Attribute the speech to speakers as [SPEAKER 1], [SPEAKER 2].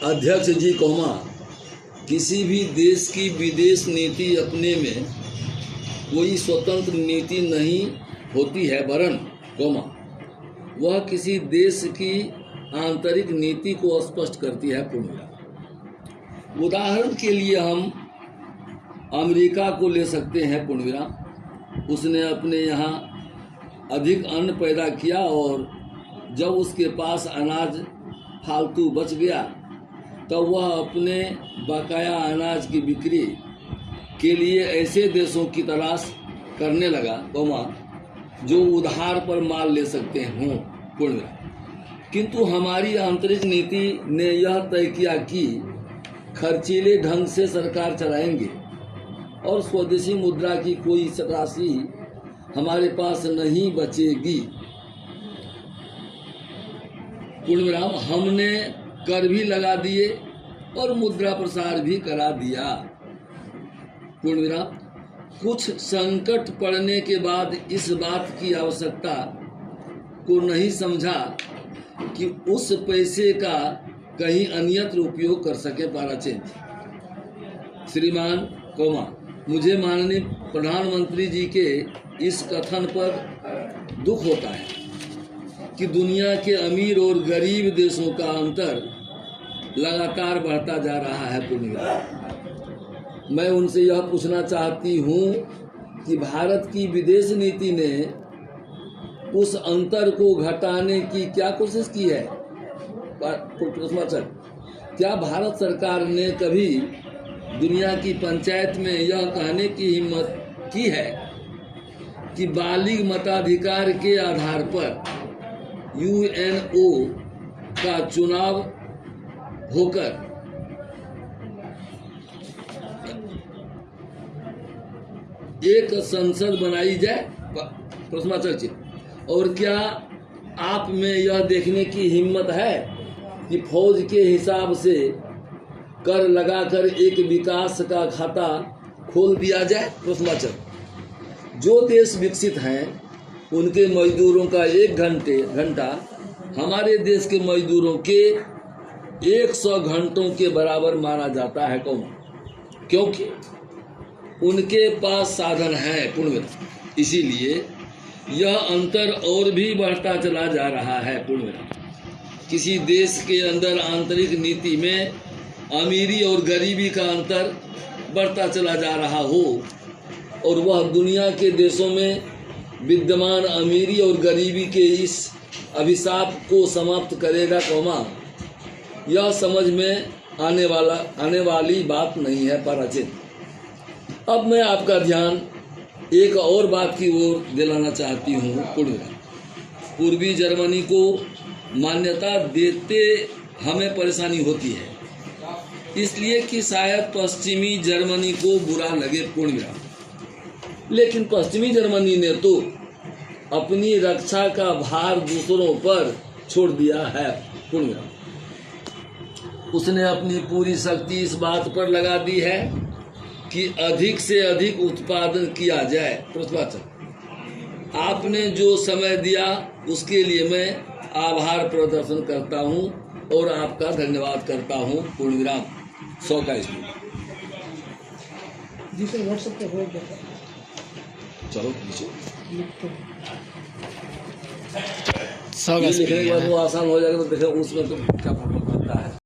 [SPEAKER 1] अध्यक्ष जी किसी भी देश की विदेश नीति अपने में कोई स्वतंत्र नीति नहीं होती है, वरन वह किसी देश की आंतरिक नीति को स्पष्ट करती है। पूर्णविराम। उदाहरण के लिए हम अमेरिका को ले सकते हैं। पूर्णविराम। उसने अपने यहाँ अधिक अन्न पैदा किया और जब उसके पास अनाज फालतू बच गया तो वह अपने बकाया अनाज की बिक्री के लिए ऐसे देशों की तलाश करने लगा जो उधार पर माल ले सकते हों। पूर्णविराम। किंतु हमारी आंतरिक नीति ने यह तय किया कि खर्चीले ढंग से सरकार चलाएंगे और स्वदेशी मुद्रा की कोई राशि हमारे पास नहीं बचेगी। पूर्णविराम। हमने कर भी लगा दिए और मुद्रा प्रसार भी करा दिया। पूर्णविराम। कुछ संकट पड़ने के बाद इस बात की आवश्यकता को नहीं समझा कि उस पैसे का कहीं अन्यत्र उपयोग कर सके। पाराचेन। श्रीमान मुझे माननीय प्रधानमंत्री जी के इस कथन पर दुख होता है कि दुनिया के अमीर और गरीब देशों का अंतर लगातार बढ़ता जा रहा है। पूर्णविराम। मैं उनसे यह पूछना चाहती हूँ कि भारत की विदेश नीति ने उस अंतर को घटाने की क्या कोशिश की है? क्या भारत सरकार ने कभी दुनिया की पंचायत में यह कहने की हिम्मत की है कि बालिग मताधिकार के आधार पर यूएनओ का चुनाव होकर एक संसद बनाई जाए? प्रश्नाचर्य। और क्या आप में यह देखने की हिम्मत है कि फौज के हिसाब से कर लगाकर एक विकास का खाता खोल दिया जाए? प्रश्नाचर्य। जो देश विकसित हैं उनके मजदूरों का 1 घंटा हमारे देश के मजदूरों के 100 घंटों के बराबर माना जाता है। क्योंकि उनके पास साधन है। पूर्णविराम। इसीलिए यह अंतर और भी बढ़ता चला जा रहा है। पूर्णविराम। किसी देश के अंदर आंतरिक नीति में अमीरी और गरीबी का अंतर बढ़ता चला जा रहा हो और वह दुनिया के देशों में विद्यमान अमीरी और गरीबी के इस अभिशाप को समाप्त करेगा। यह समझ में आने वाली बात नहीं है। पाराचेन। अब मैं आपका ध्यान एक और बात की ओर दिलाना चाहती हूँ। पूर्णविराम। पूर्वी जर्मनी को मान्यता देते हमें परेशानी होती है, इसलिए कि शायद पश्चिमी जर्मनी को बुरा लगे। पूर्णविराम। लेकिन पश्चिमी जर्मनी ने तो अपनी रक्षा का भार दूसरों पर छोड़ दिया है। पूर्णविराम। उसने अपनी पूरी शक्ति इस बात पर लगा दी है कि अधिक से अधिक उत्पादन किया जाए। प्रश्नाचर्य। आपने जो समय दिया उसके लिए मैं आभार प्रदर्शन करता हूं और आपका धन्यवाद करता हूं। पूर्णविराम। 100 का स्पीड।
[SPEAKER 2] जी सर, व्हाट्सएप पे हो गया।
[SPEAKER 1] चलो लिखने के बाद वो आसान हो जाएगा। तो देखें उसमें तो क्या प्रॉब्लम आता है।